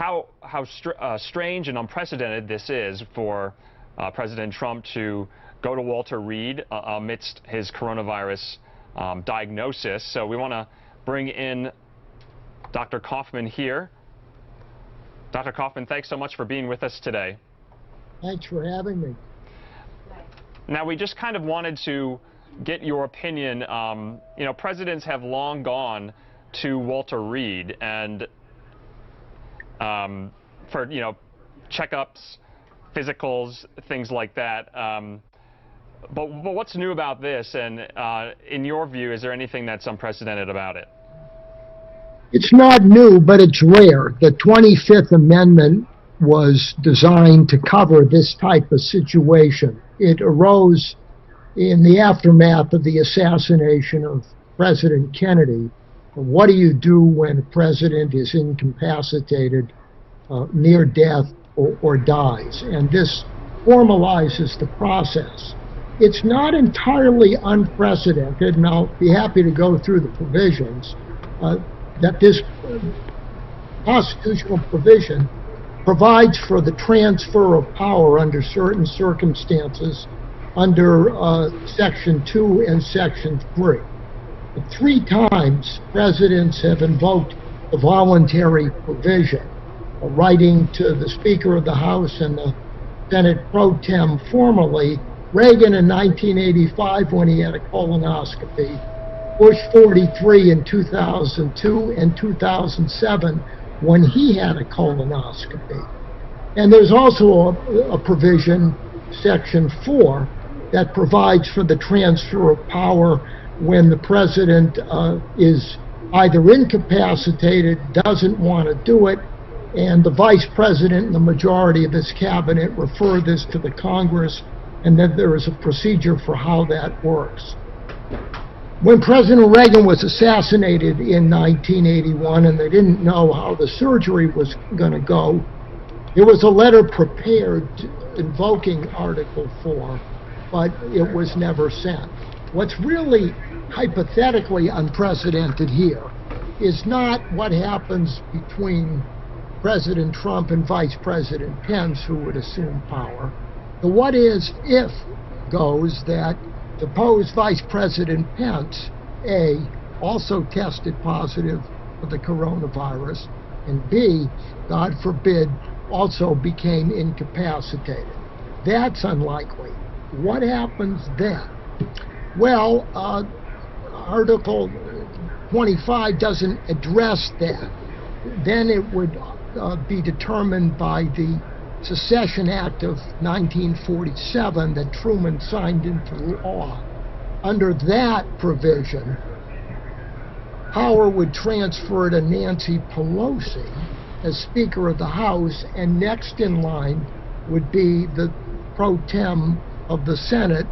how strange and unprecedented this is for President Trump to go to Walter Reed amidst his coronavirus diagnosis. So we want to bring in Dr. Kaufman here. Dr. Kaufman, thanks so much for being with us today. Thanks for having me. Now, we just kind of wanted to get your opinion. You know, presidents have long gone to Walter Reed and for, you know, checkups, physicals, things like that. But what's new about this? And in your view, is there anything that's unprecedented about it? It's not new, but it's rare. The 25th Amendment was designed to cover this type of situation. It arose in the aftermath of the assassination of President Kennedy. What do you do when a president is incapacitated, near death, or dies? And this formalizes the process. It's not entirely unprecedented, and I'll be happy to go through the provisions, that this constitutional provision provides for the transfer of power under certain circumstances under Section 2 and Section 3. 3 times presidents have invoked the voluntary provision, writing to the Speaker of the House and the Senate pro tem formally. Reagan in 1985 when he had a colonoscopy, Bush 43 in 2002, and 2007 when he had a colonoscopy. And there's also a provision, Section 4, that provides for the transfer of power when the president is either incapacitated, doesn't want to do it, and the vice president and the majority of his cabinet refer this to the Congress, and then there is a procedure for how that works. When President Reagan was assassinated in 1981 and they didn't know how the surgery was going to go, there was a letter prepared invoking Article 4, but it was never sent. What's really hypothetically unprecedented here is not what happens between President Trump and Vice President Pence, who would assume power. The what is if goes that suppose Vice President Pence, A, also tested positive for the coronavirus, and B, God forbid, also became incapacitated. That's unlikely. What happens then? Well, Article 25 doesn't address that. Then it would be determined by the Secession Act of 1947 that Truman signed into law. Under that provision, power would transfer to Nancy Pelosi as Speaker of the House, and next in line would be the pro tem of the Senate,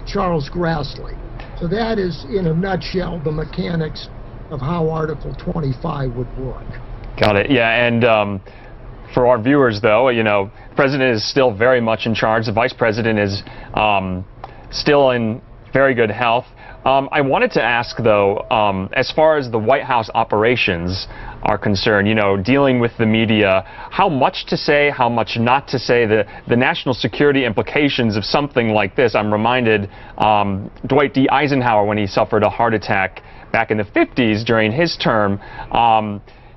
Charles Grassley. So that is, in a nutshell, the mechanics of how Article 25 would work. Got it. Yeah, and for our viewers, though, you know, the president is still very much in charge. The vice president is still in very good health. I wanted to ask, though, as far as the White House operations are concerned, you know, dealing with the media, how much to say, how much not to say, the national security implications of something like this. I'm reminded Dwight D. Eisenhower, when he suffered a heart attack back in the 50s during his term,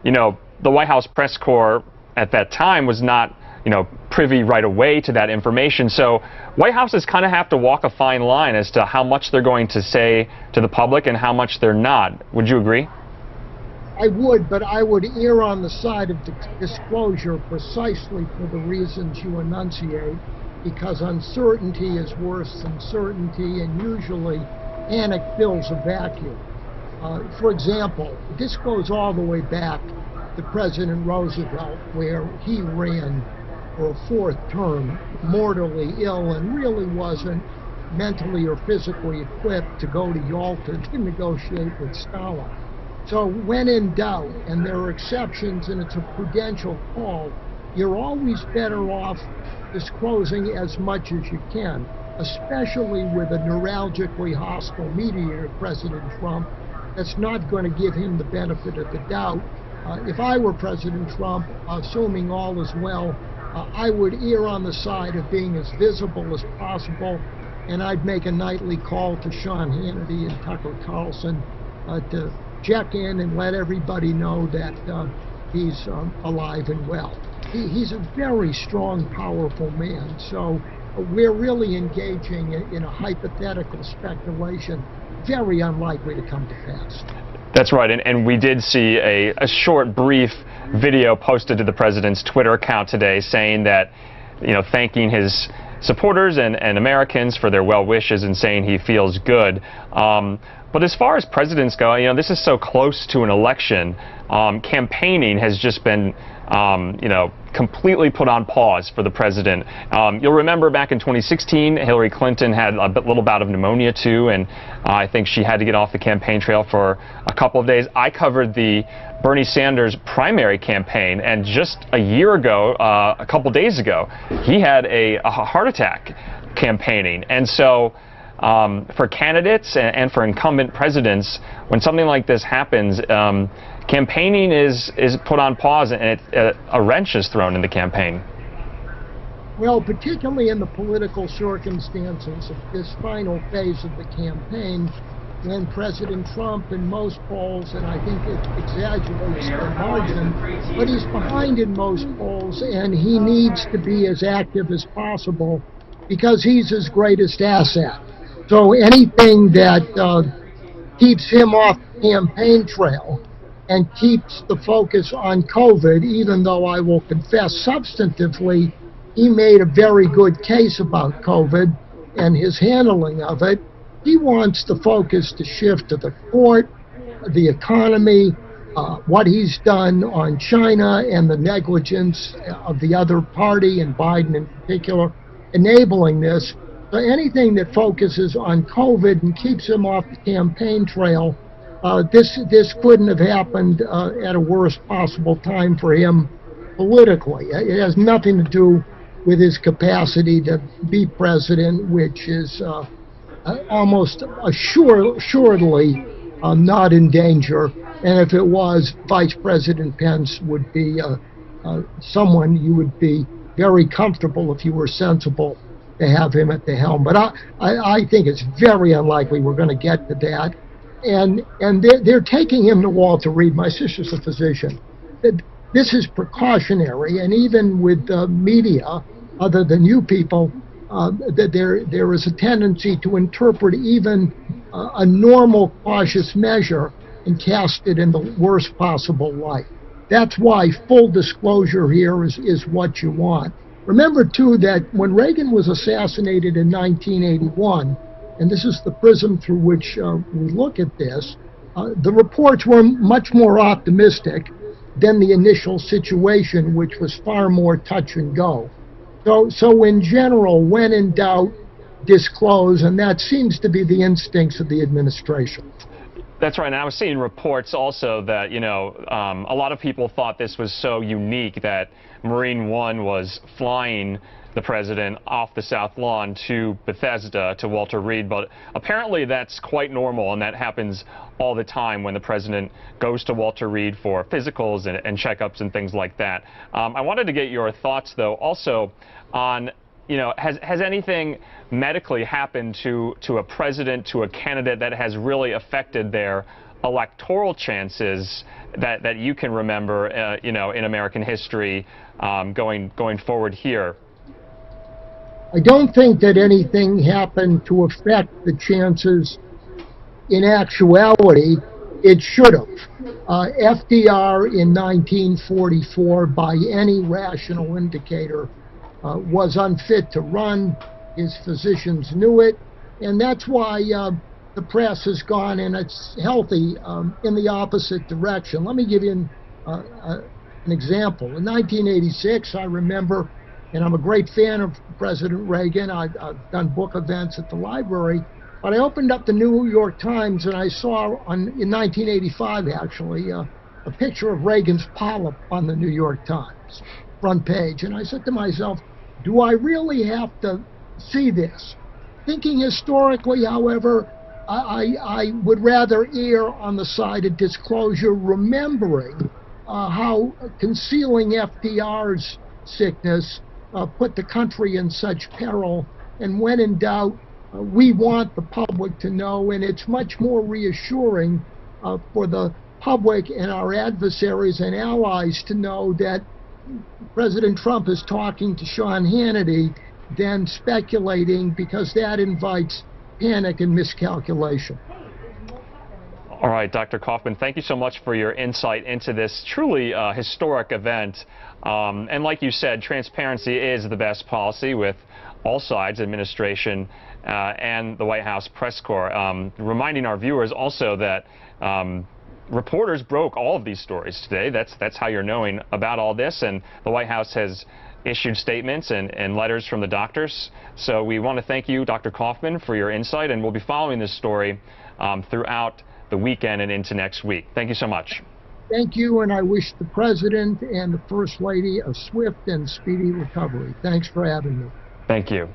you know, the White House press corps at that time was not, you know, privy right away to that information. So White Houses kind of have to walk a fine line as to how much they're going to say to the public and how much they're not. Would you agree? I would, but I would err on the side of disclosure precisely for the reasons you enunciate, because uncertainty is worse than certainty, and usually panic fills a vacuum. For example, this goes all the way back to President Roosevelt, where he ran for a 4th term, mortally ill, and really wasn't mentally or physically equipped to go to Yalta to negotiate with Stalin. So when in doubt, and there are exceptions and it's a prudential call, you're always better off disclosing as much as you can, especially with a neuralgically hostile mediator, President Trump, that's not going to give him the benefit of the doubt If I were President Trump, assuming all is well, I would err on the side of being as visible as possible, and I'd make a nightly call to Sean Hannity and Tucker Carlson to check in and let everybody know that he's alive and well. He's a very strong, powerful man, so we're really engaging in a hypothetical speculation, very unlikely to come to pass. That's right, and we did see a short, brief video posted to the president's Twitter account today saying that, thanking his supporters and Americans for their well wishes and saying he feels good. But as far as presidents go, this is so close to an election. Campaigning has just been, completely put on pause for the president. You'll remember back in 2016, Hillary Clinton had a little bout of pneumonia too, and I think she had to get off the campaign trail for a couple of days. I covered the Bernie Sanders primary campaign, and just a year ago, a couple days ago, he had a heart attack campaigning. And so for candidates and for incumbent presidents, when something like this happens, campaigning is put on pause, and a wrench is thrown in the campaign. Well, particularly in the political circumstances of this final phase of the campaign, when President Trump, in most polls, and I think it exaggerates the margin, but he's behind in most polls, and he needs to be as active as possible because he's his greatest asset. So anything that keeps him off the campaign trail and keeps the focus on COVID, even though I will confess substantively he made a very good case about COVID and his handling of it, he wants the focus to shift to the court, the economy, what he's done on China and the negligence of the other party, and Biden in particular, enabling this. So anything that focuses on COVID and keeps him off the campaign trail, this couldn't have happened at a worst possible time for him politically. It has nothing to do with his capacity to be president, which is almost assuredly not in danger. And if it was, Vice President Pence would be someone you would be very comfortable, if you were sensible, to have him at the helm. But I think it's very unlikely we're going to get to that. And they're taking him to Walter Reed. My sister's a physician. This is precautionary, and even with the media, other than you people, that there is a tendency to interpret even a normal cautious measure and cast it in the worst possible light. That's why full disclosure here is what you want. Remember, too, that when Reagan was assassinated in 1981, and this is the prism through which we look at this, the reports were much more optimistic than the initial situation, which was far more touch and go. So in general, when in doubt, disclose, and that seems to be the instincts of the administration. That's right. And I was seeing reports also that, a lot of people thought this was so unique that Marine One was flying the president off the South Lawn to Bethesda, to Walter Reed. But apparently that's quite normal, and that happens all the time when the president goes to Walter Reed for physicals and checkups and things like that. I wanted to get your thoughts, though, also on, has anything medically happened to a president, to a candidate, that has really affected their electoral chances that you can remember, in American history going forward here? I don't think that anything happened to affect the chances. In actuality, it should have. FDR in 1944, by any rational indicator, was unfit to run. His physicians knew it, and that's why the press has gone, and it's healthy, in the opposite direction. Let me give you an example. In 1986, I remember, and I'm a great fan of President Reagan. I've done book events at the library. But I opened up the New York Times, and I saw in 1985, actually, a picture of Reagan's polyp on the New York Times front page. And I said to myself, do I really have to see this? Thinking historically, however, I would rather err on the side of disclosure, remembering how concealing FDR's sickness put the country in such peril. And when in doubt, we want the public to know, and it's much more reassuring for the public and our adversaries and allies to know that President Trump is talking to Sean Hannity than speculating, because that invites panic and miscalculation. All right, Dr. Kaufman, thank you so much for your insight into this truly historic event. And like you said, transparency is the best policy with all sides, administration and the White House press corps. Reminding our viewers also that reporters broke all of these stories today. That's how you're knowing about all this. And the White House has issued statements and letters from the doctors. So we want to thank you, Dr. Kaufman, for your insight. And we'll be following this story throughout the weekend and into next week. Thank you so much. Thank you, and I wish the President and the First Lady a swift and speedy recovery. Thanks for having me. Thank you.